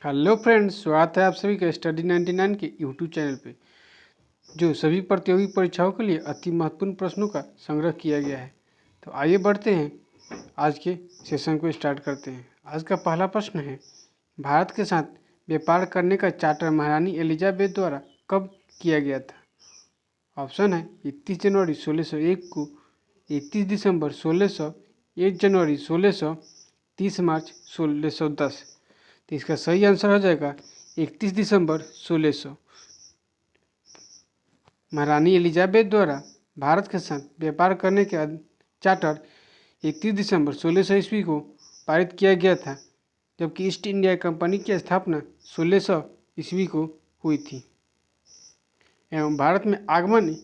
Hello friends, स्वागत है आप सभी का स्टडी 99 के यूट्यूब चैनल पे, जो सभी प्रतियोगी परीक्षाओं के लिए अति महत्वपूर्ण प्रश्नों का संग्रह किया गया है। तो आइए बढ़ते हैं, आज के सेशन को स्टार्ट करते हैं। आज का पहला प्रश्न है, भारत के साथ व्यापार करने का चार्टर महारानी एलिजाबेथ द्वारा कब किया गया था? ऑप्शन है 31 जनवरी 1601 को, 31 दिसंबर 1600, 1 जनवरी 1600, 30 मार्च 1610। तो इसका सही आंसर हो जाएगा 31 दिसंबर 1600। महारानी एलिजाबेथ द्वारा भारत के साथ व्यापार करने के चार्टर 31 दिसंबर 1600 ईस्वी को पारित किया गया था, जबकि ईस्ट इंडिया कंपनी की स्थापना 1600 ईस्वी को हुई थी एवं भारत में आगमन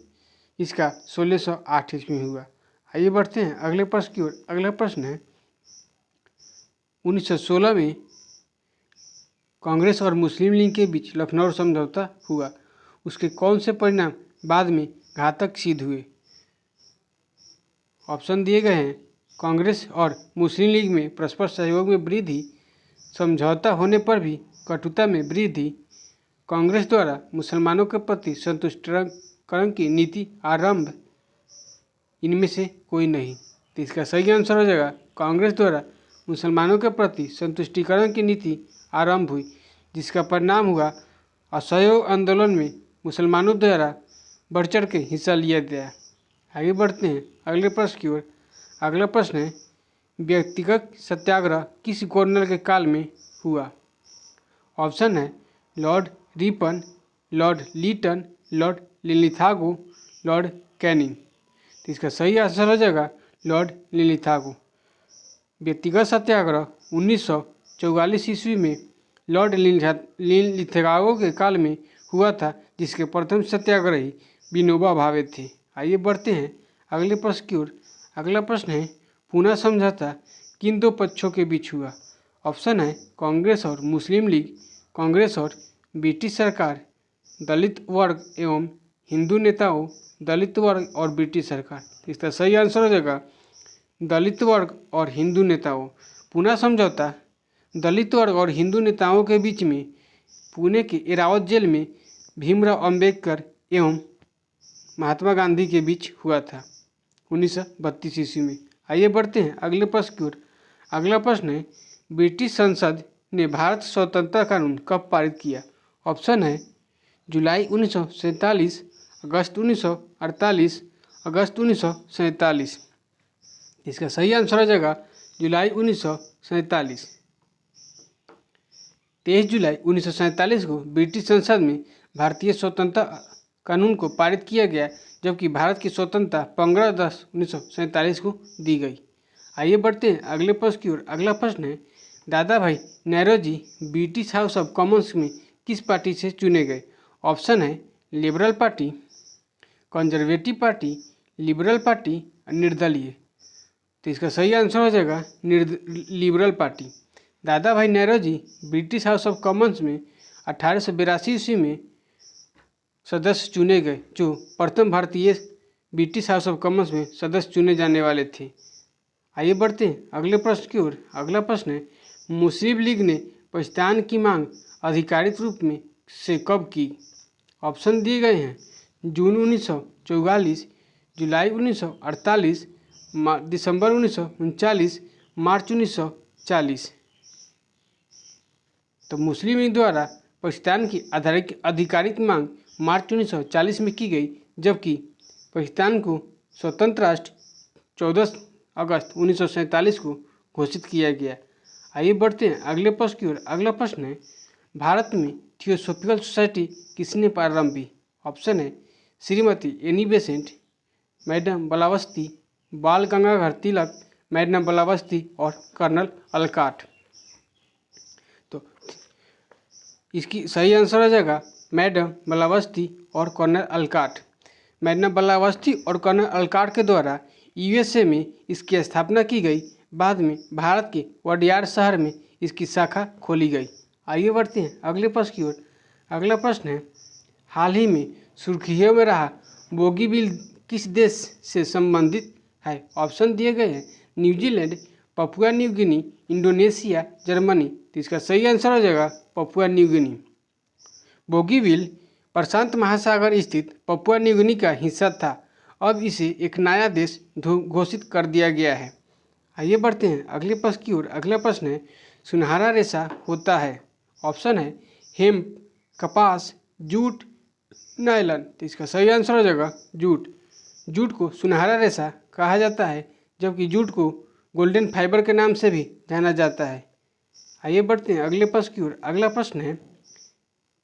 इसका 1608 ईस्वी में हुआ। आइए बढ़ते हैं अगले प्रश्न की ओर। अगला प्रश्न है, 1916 में कांग्रेस और मुस्लिम लीग के बीच लखनऊ समझौता हुआ, उसके कौन से परिणाम बाद में घातक सिद्ध हुए? ऑप्शन दिए गए हैं, कांग्रेस और मुस्लिम लीग में परस्पर सहयोग में वृद्धि, समझौता होने पर भी कटुता में वृद्धि, कांग्रेस द्वारा मुसलमानों के प्रति संतुष्टिकरण की नीति आरंभ, इनमें से कोई नहीं। तो इसका सही आंसर हो जाएगा कांग्रेस द्वारा मुसलमानों के प्रति संतुष्टिकरण की नीति आरंभ हुई, जिसका परिणाम हुआ असहयोग आंदोलन में मुसलमानों द्वारा बढ़ चढ़ के हिस्सा लिया गया। आगे बढ़ते हैं अगले प्रश्न की ओर। अगला प्रश्न है, व्यक्तिगत सत्याग्रह किस गवर्नर के काल में हुआ? ऑप्शन है Lord Ripon, Lord Lytton, Lord Linlithgow, Lord Canning. तो इसका सही आंसर हो जाएगा लॉर्ड लिलिथागो। व्यक्तिगत सत्याग्रह 1944 ईस्वी में लॉर्ड लिलिथागो के काल में हुआ था, जिसके प्रथम सत्याग्रही विनोबा भावे थे। आइए बढ़ते हैं अगले प्रश्न की ओर। अगला प्रश्न है, पूना समझौता किन दो पक्षों के बीच हुआ? ऑप्शन है कांग्रेस और मुस्लिम लीग, कांग्रेस और ब्रिटिश सरकार, दलित वर्ग एवं हिंदू नेताओं, दलित वर्ग और ब्रिटिश सरकार। इसका सही आंसर हो जाएगा दलित वर्ग और हिंदू नेताओं। पूना समझौता दलित वर्ग और हिंदू नेताओं के बीच में पुणे के एरावत जेल में भीमराव अंबेडकर एवं महात्मा गांधी के बीच हुआ था 1932 ईस्वी में। आइए बढ़ते हैं अगले प्रश्न की ओर। अगला प्रश्न है, ब्रिटिश संसद ने भारत स्वतंत्रता कानून कब पारित किया? ऑप्शन है जुलाई 1947, अगस्त 1948, अगस्त 1947। इसका सही आंसर हो जाएगा जुलाई 1947। 23 जुलाई 1947 को ब्रिटिश संसद में भारतीय स्वतंत्रता कानून को पारित किया गया, जबकि भारत की स्वतंत्रता 15/10/1947 को दी गई। आइए बढ़ते हैं अगले प्रश्न की ओर। अगला प्रश्न है, दादा भाई Nehru British house of Commons में किस पार्टी से चुने गए? ऑप्शन है liberal party, conservative party, liberal party, निर्दलीय। तो इसका सही आंसर हो जाएगा लिबरल पार्टी। दादा भाई Nehru British house of Commons में 1882 ईस्वी में सदस्य चुने गए, जो प्रथम भारतीय ब्रिटिश हाउस ऑफ कॉमन्स में सदस्य चुने जाने वाले थे। आइए बढ़ते हैं अगले प्रश्न की ओर। अगला प्रश्न है, मुस्लिम लीग ने पाकिस्तान की मांग आधिकारिक रूप में से कब की? ऑप्शन दिए गए हैं जून 1944, जुलाई 1948, दिसंबर 1939, मार्च 1940। तो मुस्लिम लीग द्वारा पाकिस्तान की आधिकारिक मांग मार्च 1940 में की गई, जबकि पाकिस्तान को स्वतंत्र राष्ट्र 14 अगस्त 1947 को घोषित किया गया। आइए बढ़ते हैं अगले प्रश्न की ओर। अगला प्रश्न है, भारत में थियोसॉफिकल सोसाइटी किसने प्रारंभ की? ऑप्शन है श्रीमती एनी बेसेंट, मैडम ब्लावत्सती, बाल गंगाधर तिलक, मैडम ब्लावत्सती और कर्नल अलकाट। तो इसकी सही आंसर हो जाएगा मैडम ब्लावत्सती और कर्नल अलकाट। मैडम ब्लावत्सती और कर्नल अलकाट के द्वारा यूएसए में इसकी स्थापना की गई। बाद में भारत के वडियार शहर में इसकी शाखा खोली गई। आइए बढ़ते हैं अगले प्रश्न की ओर। अगला प्रश्न है, हाल ही में सुर्खियों में रहा बोगीबिल किस देश से संबंधित है? ऑप्शन दिए गए हैं New Zealand, Papua New Guinea, Indonesia, Germany. तो इसका सही आंसर हो जाएगा पपुआ न्यू गिनी। बोगीविल प्रशांत महासागर स्थित पपुआ न्यू गिनी का हिस्सा था, अब इसे एक नया देश घोषित कर दिया गया है। आइए बढ़ते हैं अगले प्रश्न की ओर। अगला प्रश्न है सुनहरा रेशा होता है। ऑप्शन है हेम्प, कपास, जूट, नायलन। तो इसका सही आंसर हो जाएगा जूट। जूट को सुनहरा रेशा कहा जाता है, जबकि जूट को गोल्डन फाइबर के नाम से भी जाना जाता है। आइए बढ़ते हैं अगले प्रश्न की ओर। अगला प्रश्न है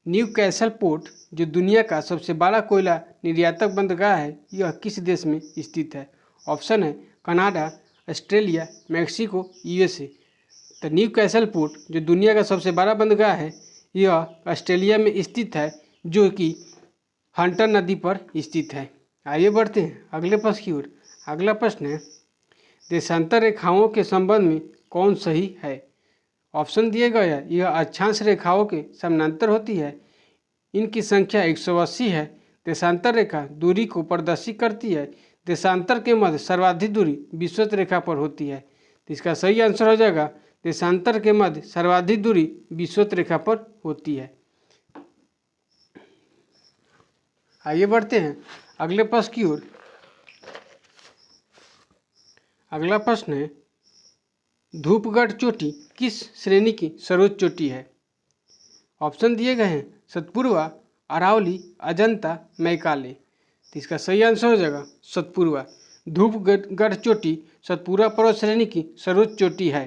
न्यू कैसल पोर्ट जो दुनिया का सबसे बड़ा कोयला निर्यातक बंदरगाह है, यह किस देश में स्थित है? ऑप्शन है कनाडा, ऑस्ट्रेलिया, मैक्सिको, यूएसए। तो न्यू कैसल पोर्ट जो दुनिया का सबसे बड़ा बंदरगाह है, यह ऑस्ट्रेलिया में स्थित है, जो कि हंटर नदी पर स्थित है। आइए बढ़ते हैं अगले प्रश्न की ओर। अगला प्रश्न है देशांतर रेखाओं के संबंध में कौन सही है? ऑप्शन दिए गए हैं यह अक्षांश रेखाओं के समानांतर होती है, इनकी संख्या 180 है। देशांतर रेखा दूरी को प्रदर्शित करती है। देशांतर के मध्य सर्वाधिक दूरी विषुवत रेखा पर होती है। तो इसका सही आंसर हो जाएगा देशांतर के मध्य सर्वाधिक दूरी विषुवत रेखा पर होती है। आइए बढ़ते हैं अगले प्रश्न की ओर। अगला प्रश्न है धूपगढ़ चोटी किस श्रेणी की सर्वोच्च चोटी है? ऑप्शन दिए गए हैं सतपुरवा, अरावली, अजंता, मैकाले। तो इसका सही आंसर हो जाएगा सतपुरवा। धूपगढ़ चोटी सतपुरा पर्वत श्रेणी की सर्वोच्च चोटी है,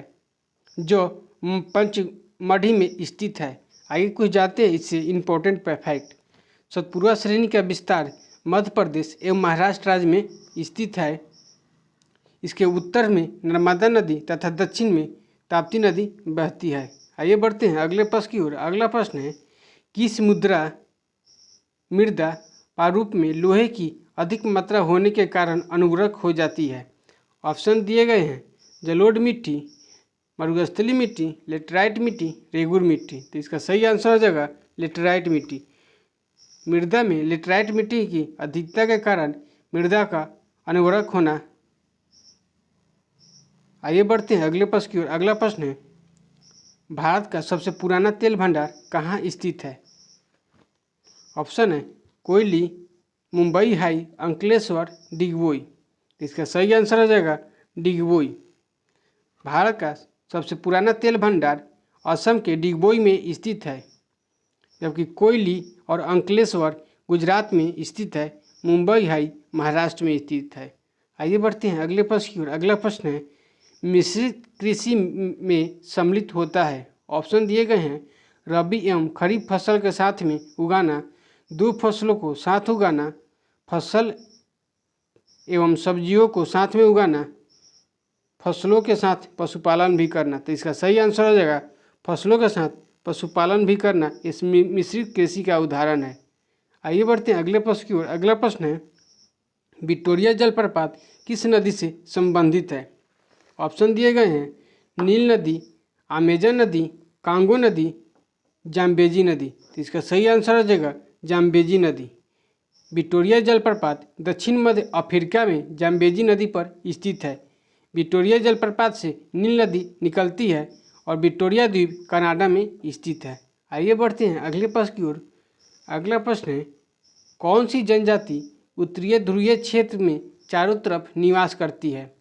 जो पंचमढ़ी में स्थित है। आगे कुछ जाते हैं इससे इम्पोर्टेंट फैक्ट। सतपुरा श्रेणी का विस्तार मध्य प्रदेश एवं महाराष्ट्र राज्य में स्थित है। इसके उत्तर में नर्मदा नदी तथा दक्षिण में ताप्ती नदी बहती है। आइए बढ़ते हैं अगले प्रश्न की ओर। अगला प्रश्न है किस मृदा प्रारूप में लोहे की अधिक मात्रा होने के कारण अनुग्रह हो जाती है? ऑप्शन दिए गए हैं जलोढ़ मिट्टी, मरुस्थलीय मिट्टी, लेटराइट मिट्टी, रेगुर मिट्टी। तो इसका सही आंसर हो जाएगा लेटराइट मिट्टी। मृदा में लेटराइट मिट्टी की अधिकता के कारण मृदा का अनुग्रह होना। आइए बढ़ते हैं अगले प्रश्न की ओर। अगला प्रश्न है भारत का सबसे पुराना तेल भंडार कहाँ स्थित है? ऑप्शन है कोयली, मुंबई हाई, अंकलेश्वर, डिगबोई। इसका सही आंसर हो जाएगा डिगबोई। भारत का सबसे पुराना तेल भंडार असम के डिगबोई में स्थित है, जबकि कोयली और अंकलेश्वर गुजरात में स्थित है। मुंबई हाई महाराष्ट्र में स्थित है। आइए बढ़ते हैं अगले प्रश्न की ओर। अगला प्रश्न है मिश्रित कृषि में सम्मिलित होता है। ऑप्शन दिए गए हैं रबी एवं खरीफ फसल के साथ में उगाना, दो फसलों को साथ उगाना, फसल एवं सब्जियों को साथ में उगाना, फसलों के साथ पशुपालन भी करना। तो इसका सही आंसर हो जाएगा फसलों के साथ पशुपालन भी करना इस मिश्रित कृषि का उदाहरण है। आइए बढ़ते हैं अगले प्रश्न की ओर। अगला प्रश्न है विक्टोरिया जलप्रपात किस नदी से संबंधित है? ऑप्शन दिए गए हैं नील नदी, अमेजन नदी, कांगो नदी, जाम्बेजी नदी। तो इसका सही आंसर हो जाएगा जाम्बेजी नदी। विक्टोरिया जलप्रपात दक्षिण मध्य अफ्रीका में जाम्बेजी नदी पर स्थित है। विक्टोरिया जलप्रपात से नील नदी निकलती है और विक्टोरिया द्वीप कनाडा में स्थित है। आइए बढ़ते हैं अगले प्रश्न की ओर। अगला प्रश्न है कौन सी जनजाति उत्तरीय ध्रुवीय क्षेत्र में चारों तरफ निवास करती है?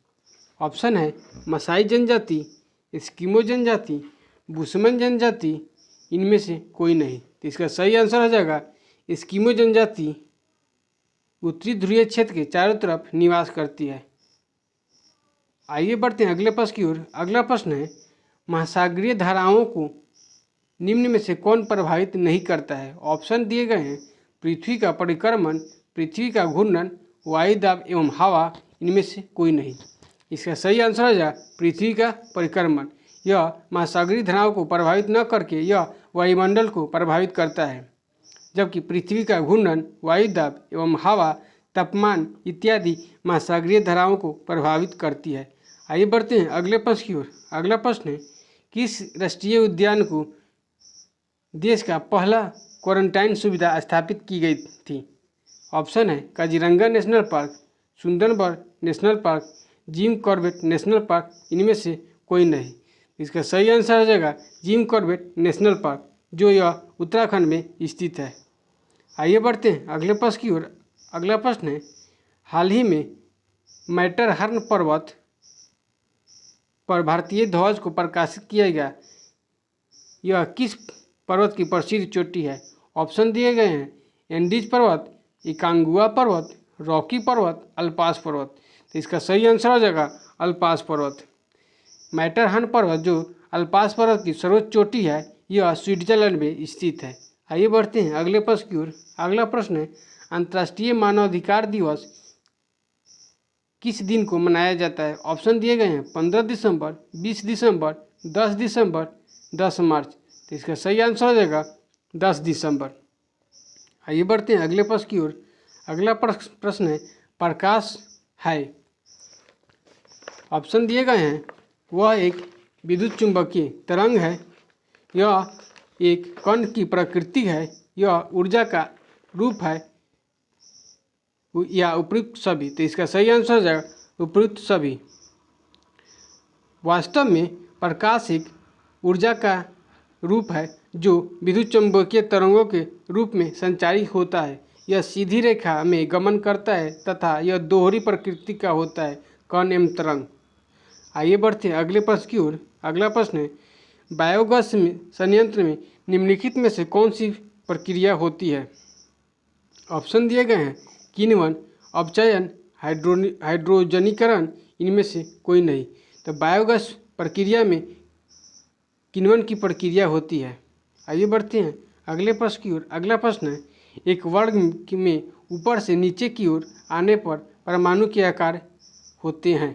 ऑप्शन है मसाई जनजाति, एस्किमो जनजाति, बुशमन जनजाति, इनमें से कोई नहीं। तो इसका सही आंसर हो जाएगा एस्किमो जनजाति उत्तरी ध्रुवीय क्षेत्र के चारों तरफ निवास करती है। आइए बढ़ते हैं अगले प्रश्न की ओर। अगला प्रश्न है महासागरीय धाराओं को निम्न में से कौन प्रभावित नहीं करता है? ऑप्शन दिए गए हैं पृथ्वी का परिक्रमण, पृथ्वी का घूर्णन, वायु दाब एवं हवा, इनमें से कोई नहीं। इसका सही आंसर हो जाएगा पृथ्वी का परिक्रमण। यह महासागरीय धाराओं को प्रभावित न करके यह वायुमंडल को प्रभावित करता है, जबकि पृथ्वी का घूर्णन, वायु दाब एवं हवा, तापमान इत्यादि महासागरीय धाराओं को प्रभावित करती है। आइए बढ़ते हैं अगले प्रश्न की ओर। अगला प्रश्न है किस राष्ट्रीय उद्यान को देश का पहला क्वारंटाइन सुविधा स्थापित की गई थी? ऑप्शन है Kaziranga national park, Sundarban national park, Jim Corbett national park, इनमें से कोई नहीं। इसका सही आंसर हो जाएगा जिम कॉर्बेट नेशनल पार्क, जो यह उत्तराखंड में स्थित है। आइए बढ़ते हैं अगले प्रश्न की ओर। अगला प्रश्न है, हाल ही में मैटरहर्न पर्वत पर भारतीय ध्वज को प्रकाशित किया गया, यह किस पर्वत की प्रसिद्ध चोटी है? ऑप्शन दिए गए हैं एंडीज पर्वत, इकांगुआ पर्वत, रॉकी पर्वत, अल्पास पर्वत। तो इसका सही आंसर हो जाएगा अल्पास पर्वत। मैटरहर्न पर्वत जो अल्पास पर्वत की सर्वोच्च चोटी है, यह स्विट्जरलैंड में स्थित है। आइए बढ़ते हैं अगले प्रश्न की ओर। अगला प्रश्न है, अंतर्राष्ट्रीय मानवाधिकार दिवस किस दिन को मनाया जाता है? ऑप्शन दिए गए हैं 15 दिसंबर, 20 दिसंबर, 10 दिसंबर, 10 मार्च। तो इसका सही आंसर हो जाएगा 10 दिसंबर। आइए बढ़ते हैं अगले प्रश्न की ओर। अगला प्रश्न है, प्रकाश है, ऑप्शन दिए गए हैं, वह एक विद्युत चुंबकीय तरंग है, यह एक कण की प्रकृति है, यह ऊर्जा का रूप है, या उपयुक्त सभी। तो इसका सही आंसर हो जाएगा उपयुक्त सभी। वास्तव में प्रकाश एक ऊर्जा का रूप है जो विद्युत चुंबकीय तरंगों के रूप में संचारित होता है। यह सीधी रेखा में गमन करता है तथा यह दोहरी प्रकृति का होता है, कण एवं तरंग। आइए बढ़ते हैं अगले प्रश्न की ओर। अगला प्रश्न है, बायोगैस संयंत्र में निम्नलिखित में से कौन सी प्रक्रिया होती है? ऑप्शन दिए गए हैं किण्वन, अपचयन, हाइड्रोजनीकरण, इनमें से कोई नहीं। तो बायोगैस प्रक्रिया में किण्वन की प्रक्रिया होती है। आइए बढ़ते हैं अगले प्रश्न की ओर। अगला प्रश्न है, एक वर्ग में ऊपर से नीचे की ओर आने पर परमाणु के आकार होते हैं।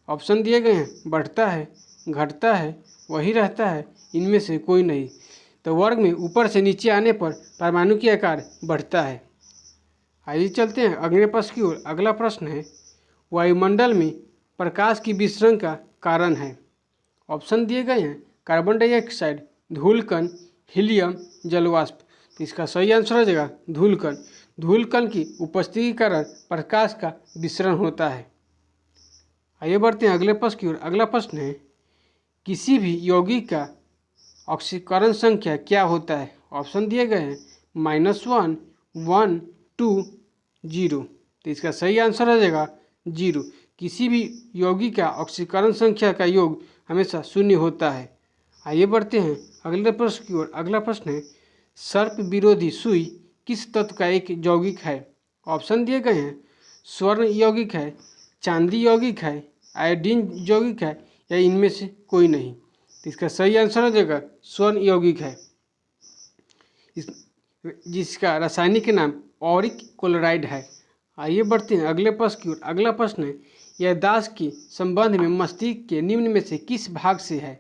ऑप्शन दिए गए हैं बढ़ता है, घटता है, वही रहता है, इनमें से कोई नहीं। तो वर्ग में ऊपर से नीचे आने पर परमाणु के आकार बढ़ता है। आइए चलते हैं अगले प्रश्न की ओर। अगला प्रश्न है, वायुमंडल में प्रकाश की विसरण का कारण है। ऑप्शन दिए गए हैं कार्बन डाइऑक्साइड, धूलकण, हीलियम, जलवाष्प। तो इसका सही आंसर हो जाएगा धूलकण। धूलकण की उपस्थिति के कारण प्रकाश का विसरण होता है। आइए बढ़ते हैं अगले प्रश्न की ओर। अगला प्रश्न है, किसी भी यौगिक का ऑक्सीकरण संख्या क्या होता है? ऑप्शन दिए गए हैं -1, 1, 2, 0। तो इसका सही आंसर हो जाएगा 0। किसी भी यौगिक का ऑक्सीकरण संख्या का योग हमेशा 0 होता है। आइए बढ़ते हैं अगले प्रश्न की ओर। अगला प्रश्न है, सर्प विरोधी सुई किस तत्व का एक यौगिक है? ऑप्शन दिए गए हैं स्वर्ण यौगिक है, चांदी यौगिक है, आयोडीन यौगिक है, या इनमें से कोई नहीं। तो इसका सही आंसर हो जाएगा स्वर्ण यौगिक है, जिसका रासायनिक नाम ऑरिक क्लोराइड है। आइए बढ़ते हैं अगले प्रश्न की ओर। अगला प्रश्न है, याददाश्त के संबंध में मस्तिष्क के निम्न में से किस भाग से है?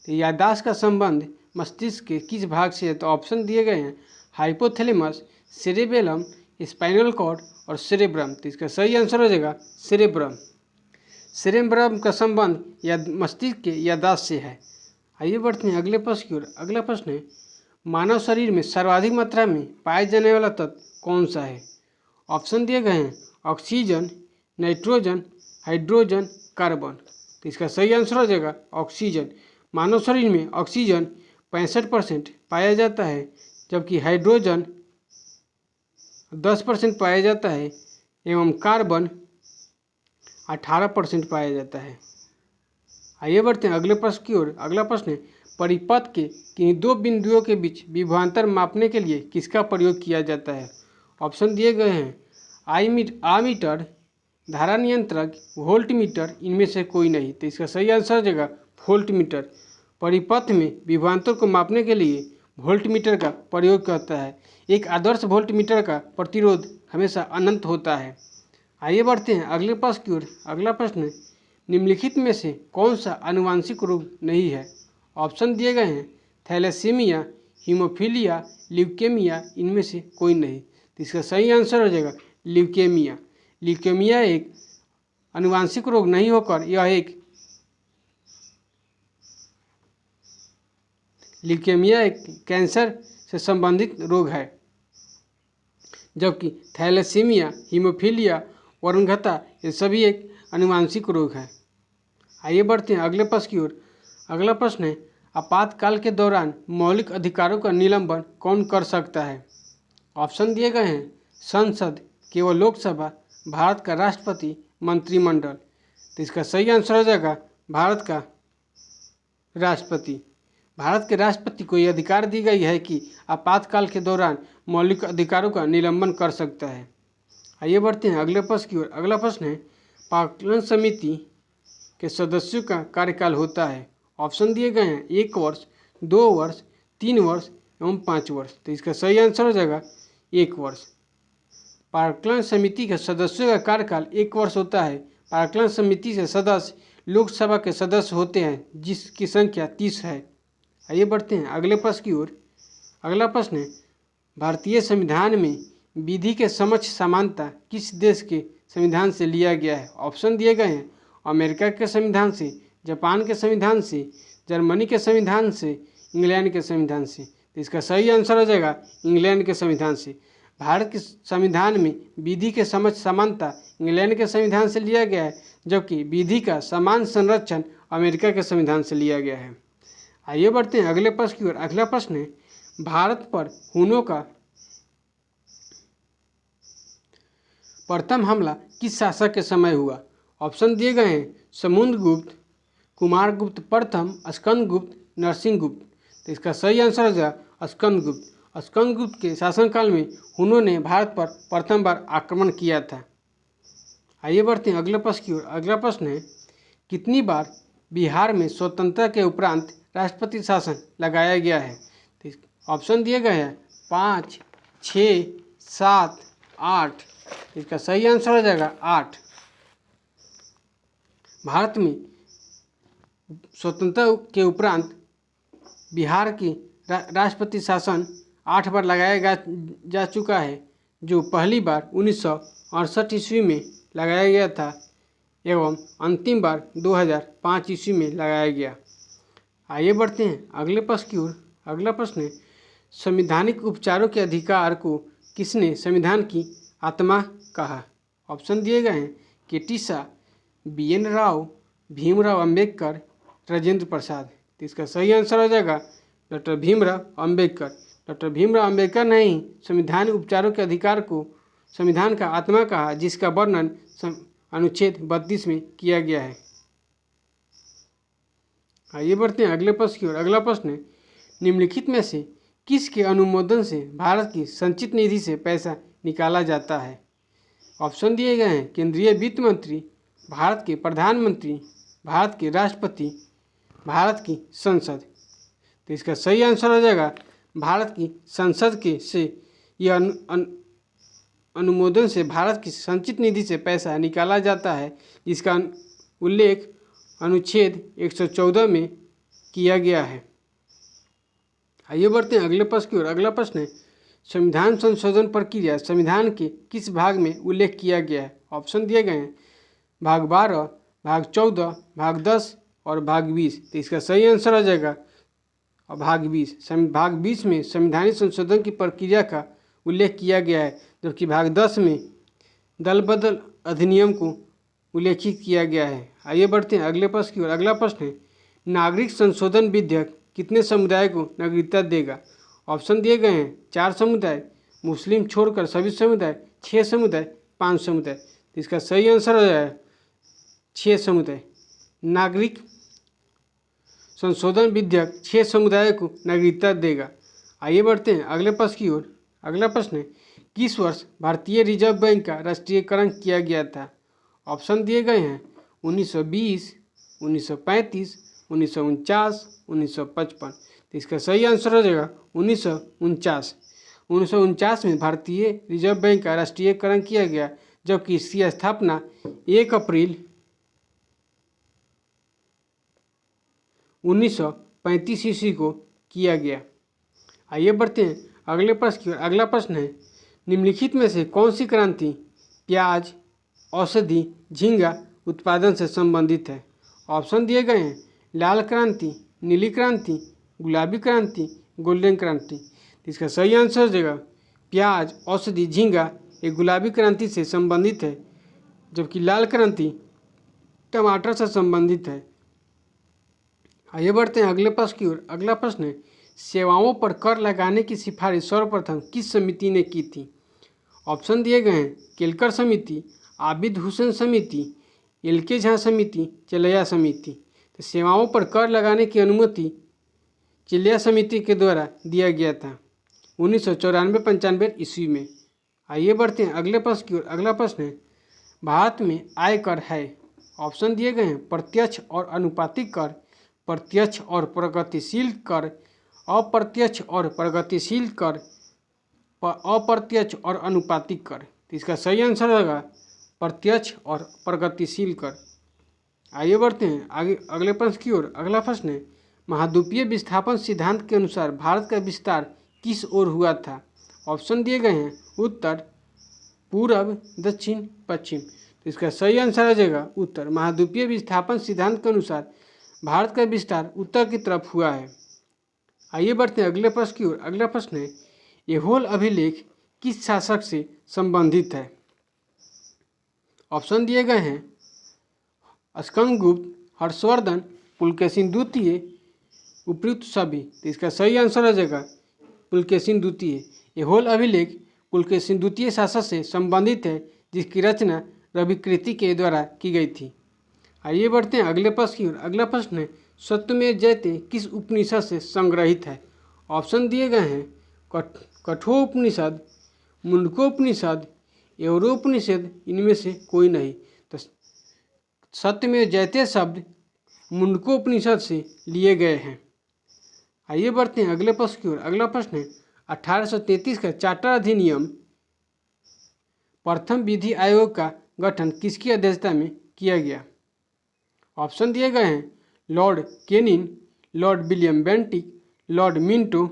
तो याददाश्त का संबंध मस्तिष्क के किस भाग से है? तो ऑप्शन दिए गए हैं हाइपोथैलेमस, सेरेबेलम, स्पाइनल कॉर्ड और सेरेब्रम। तो इसका सही आंसर हो जाएगा सेरेब्रम। सेरेब्रम का संबंध मस्तिष्क के याददाश्त से है। आइए बढ़ते हैं अगले प्रश्न की ओर। अगला प्रश्न है, मानव शरीर में सर्वाधिक मात्रा में पाए जाने वाला तत्व कौन सा है? ऑप्शन दिए गए हैं ऑक्सीजन, नाइट्रोजन, हाइड्रोजन, कार्बन। तो इसका सही आंसर हो जाएगा ऑक्सीजन। मानव शरीर में ऑक्सीजन 65% पाया जाता है, जबकि हाइड्रोजन 10% पाया जाता है एवं कार्बन 18% पाया जाता है। आइए बढ़ते हैं अगले प्रश्न की ओर। अगला प्रश्न है, परिपथ के किन्हीं दो बिंदुओं के बीच विभवांतर मापने के लिए किसका प्रयोग किया जाता है? ऑप्शन दिए गए हैं आमीटर, धारा नियंत्रक, वोल्ट मीटर, इनमें से कोई नहीं। तो इसका सही आंसर हो जाएगा वोल्ट मीटर। परिपथ में विभवांतर को मापने के लिए वोल्ट मीटर का प्रयोग करता है। एक आदर्श वोल्ट मीटर का प्रतिरोध हमेशा अनंत होता है। आइए बढ़ते हैं अगले प्रश्न की ओर। अगला प्रश्न, निम्नलिखित में से कौन सा आनुवांशिक रोग नहीं है? ऑप्शन दिए गए हैं थैलेसीमिया, हीमोफीलिया, ल्यूकेमिया, इनमें से कोई नहीं। तो इसका सही आंसर हो जाएगा ल्यूकेमिया। ल्यूकेमिया एक आनुवांशिक रोग नहीं होकर यह एक ल्यूकेमिया एक कैंसर से संबंधित रोग है, जबकि थैलेसीमिया, हीमोफीलिया, वरणघता, ये सभी एक आनुवांशिक रोग है। आइए बढ़ते हैं अगले प्रश्न की ओर। अगला प्रश्न है, आपातकाल के दौरान मौलिक अधिकारों का निलंबन कौन कर सकता है? ऑप्शन दिए गए हैं, संसद, केवल लोकसभा, भारत का राष्ट्रपति, मंत्रिमंडल। तो इसका सही आंसर हो जाएगा भारत का राष्ट्रपति। भारत के राष्ट्रपति को यह अधिकार दी गई है कि आपातकाल के दौरान मौलिक अधिकारों का निलंबन कर सकता है। आइए बढ़ते हैं अगले प्रश्न की ओर। अगला प्रश्न है, पार्लियामेंट समिति के सदस्यों का कार्यकाल होता है। ऑप्शन दिए गए हैं, 1 वर्ष, 2 वर्ष, 3 वर्ष एवं 5 वर्ष। तो इसका सही आंसर हो जाएगा 1 वर्ष। पार्लियामेंट समिति के सदस्यों का कार्यकाल 1 वर्ष होता है। पार्लियामेंट समिति से सदस्य लोकसभा के सदस्य होते हैं, जिसकी संख्या 30 है। आइए बढ़ते हैं अगले प्रश्न की ओर। अगला प्रश्न है, भारतीय संविधान में विधि के समक्ष समानता किस देश के संविधान से लिया गया है? ऑप्शन दिए गए हैं, अमेरिका के संविधान से, जापान के संविधान से, जर्मनी के संविधान से, इंग्लैंड के संविधान से। तो इसका सही आंसर हो जाएगा इंग्लैंड के संविधान से। भारत के संविधान में विधि के समक्ष समानता इंग्लैंड के संविधान से लिया गया है, जबकि विधि का समान संरक्षण अमेरिका के संविधान से लिया गया है। आइए बढ़ते हैं अगले प्रश्न की ओर। अगला प्रश्न है, भारत पर हुनों का प्रथम हमला किस शासक के समय हुआ? ऑप्शन दिए गए हैं, समुद्रगुप्त, कुमारगुप्त प्रथम, स्कंदगुप्त, नरसिंहगुप्त। तो इसका सही आंसर हो जाएगा स्कंदगुप्त। स्कंदगुप्त के शासनकाल में हुनों ने भारत पर प्रथम बार आक्रमण किया था। आइए बढ़ते हैं अगले प्रश्न की ओर। अगला प्रश्न है, कितनी बार बिहार में स्वतंत्रता के उपरांत राष्ट्रपति शासन लगाया गया है? तो ऑप्शन दिए गए हैं, 5, 6, 7, 8। इसका सही आंसर हो जाएगा 8। भारत में स्वतंत्रता के उपरांत बिहार की राष्ट्रपति शासन 8 बार लगाया जा चुका है, जो पहली बार 1968 ईस्वी में लगाया गया था एवं अंतिम बार 2005 ईस्वी में लगाया गया। आइए बढ़ते हैं अगले प्रश्न की ओर। अगला प्रश्न है, संवैधानिक उपचारों के अधिकार को किसने संविधान की आत्मा कहा? ऑप्शन दिए गए हैं, के.टी. शाह, बी.एन. राव, भीमराव अंबेडकर, राजेंद्र प्रसाद। तो इसका सही आंसर हो जाएगा डॉक्टर भीमराव अंबेडकर। डॉक्टर भीमराव अंबेडकर ने ही संवैधानिक उपचारों के अधिकार को संविधान का आत्मा कहा, जिसका वर्णन अनुच्छेद 32 में किया गया है। आइए बढ़ते हैं अगले प्रश्न की ओर। अगला प्रश्न है, निम्नलिखित में से किसके अनुमोदन से भारत की संचित निधि से पैसा निकाला जाता है? ऑप्शन दिए गए हैं, केंद्रीय वित्त मंत्री, भारत के प्रधानमंत्री, भारत के राष्ट्रपति, भारत की संसद। तो इसका सही आंसर हो जाएगा भारत की संसद के से यह अनुमोदन से भारत की संचित निधि से पैसा निकाला जाता है, जिसका उल्लेख अनुच्छेद 114 में किया गया है। आइए बढ़ते हैं अगले प्रश्न की ओर। अगला प्रश्न है, संविधान संशोधन प्रक्रिया संविधान के किस भाग में उल्लेख किया गया है? ऑप्शन दिए गए हैं, भाग 12, भाग 14, भाग 10 और भाग 20। तो इसका सही आंसर हो जाएगा और भाग 20। भाग 20 में संवैधानिक संशोधन की प्रक्रिया का उल्लेख किया गया है, जबकि भाग 10 में दल बदल अधिनियम को उल्लेखित किया गया है। आइए बढ़ते हैं अगले प्रश्न की ओर। अगला प्रश्न है, नागरिक संशोधन विधेयक कितने समुदाय को नागरिकता देगा? ऑप्शन दिए गए हैं, 4 समुदाय, मुस्लिम छोड़कर सभी समुदाय, 6 समुदाय, 5 समुदाय। तो इसका सही आंसर हो जाएगा 6 समुदाय। नागरिक संशोधन विधेयक 6 समुदाय को नागरिकता देगा। आइए बढ़ते हैं अगले प्रश्न की ओर। अगला प्रश्न है, किस वर्ष भारतीय रिजर्व बैंक का राष्ट्रीयकरण किया गया था? ऑप्शन दिए गए हैं, 1920, 1935, 1949, 1955। तो इसका सही आंसर हो जाएगा 1949। 1949 में भारतीय रिजर्व बैंक का राष्ट्रीयकरण किया गया, जबकि इसकी स्थापना 1 अप्रैल 1935 ईस्वी को किया गया। आइए बढ़ते हैं अगले प्रश्न की ओर। अगला प्रश्न है, निम्नलिखित में से कौन सी क्रांति प्याज, औषधि, झींगा उत्पादन से संबंधित है? ऑप्शन दिए गए हैं, लाल क्रांति, नीली क्रांति, गुलाबी क्रांति, गोल्डन क्रांति। इसका सही आंसर हो जाएगा प्याज, औषधि, झींगा एक गुलाबी क्रांति से संबंधित है, जबकि लाल क्रांति टमाटर से संबंधित है। आइए बढ़ते हैं अगले प्रश्न की ओर। अगला प्रश्न है, सेवाओं पर कर लगाने की सिफारिश सर्वप्रथम किस समिति ने की थी? ऑप्शन दिए गए हैं, केलकर समिति, आबिद हुसैन समिति, एल.के. झा समिति, चिल्लैया समिति। तो सेवाओं पर कर लगाने की अनुमति चिल्लैया समिति के द्वारा दिया गया था 1994-95 ईस्वी में। आइए बढ़ते हैं अगले प्रश्न की ओर। अगला प्रश्न है, भारत में आय कर है? ऑप्शन दिए गए हैं, प्रत्यक्ष और अनुपातिक कर, प्रत्यक्ष और प्रगतिशील कर, अप्रत्यक्ष और प्रगतिशील कर, अप्रत्यक्ष और अनुपातिक कर। तो इसका सही आंसर होगा प्रत्यक्ष और प्रगतिशील कर। आइए बढ़ते हैं आगे अगले प्रश्न की ओर। अगला प्रश्न है, महाद्वीपीय विस्थापन सिद्धांत के अनुसार भारत का विस्तार किस ओर हुआ था? ऑप्शन दिए गए हैं, उत्तर, पूर्व, दक्षिण, पश्चिम। तो इसका सही आंसर आ जाएगा उत्तर। महाद्वीपीय विस्थापन सिद्धांत के अनुसार भारत का विस्तार उत्तर की तरफ हुआ है। आइए बढ़ते हैं अगले प्रश्न की ओर। अगला प्रश्न है, ऐहोल अभिलेख किस शासक से संबंधित है? ऑप्शन दिए गए हैं, स्कंदगुप्त, हर्षवर्धन, पुलकेशिन द्वितीय, उपयुक्त सभी। तो इसका सही आंसर आ जाएगा पुलकेशिन द्वितीय। ऐहोल अभिलेख पुलकेशिन द्वितीय शासक से संबंधित है, जिसकी रचना रविकृति के द्वारा की गई थी। आइए बढ़ते हैं अगले प्रश्न की ओर। अगला प्रश्न है, सत्यमेव जयते किस उपनिषद से संग्रहित है? ऑप्शन दिए गए हैं, कठोपनिषद, मुंडकोपनिषद, यवरोपनिषद, इनमें से कोई नहीं। तो सत्यमेव जयते शब्द मुंडकोपनिषद से लिए गए हैं। आइए बढ़ते हैं अगले प्रश्न की ओर। अगला प्रश्न है, 1833 का चार्टर अधिनियम प्रथम विधि आयोग का गठन किसकी अध्यक्षता में किया गया? ऑप्शन दिए गए हैं, Lord Kenin, Lord William Bentinck, Lord Minto,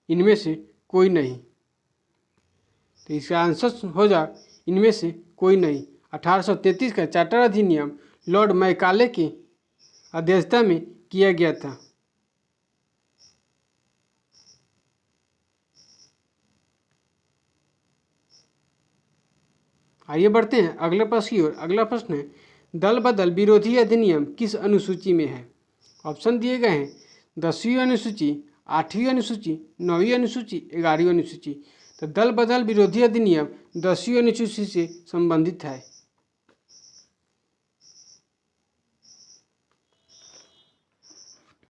इनमें से कोई नहीं। तो इसका आंसर हो जा इनमें से कोई नहीं। 1833 का चार्टर अधिनियम लॉर्ड मैकाले की अध्यक्षता में किया गया था। आइए बढ़ते हैं अगले प्रश्न की ओर। अगला प्रश्न है, दल बदल विरोधी अधिनियम किस अनुसूची में है? ऑप्शन दिए गए हैं, 10वीं अनुसूची, 8वीं अनुसूची, 9वीं अनुसूची, 11वीं अनुसूची। तो दल बदल विरोधी अधिनियम 10वीं अनुसूची से संबंधित है।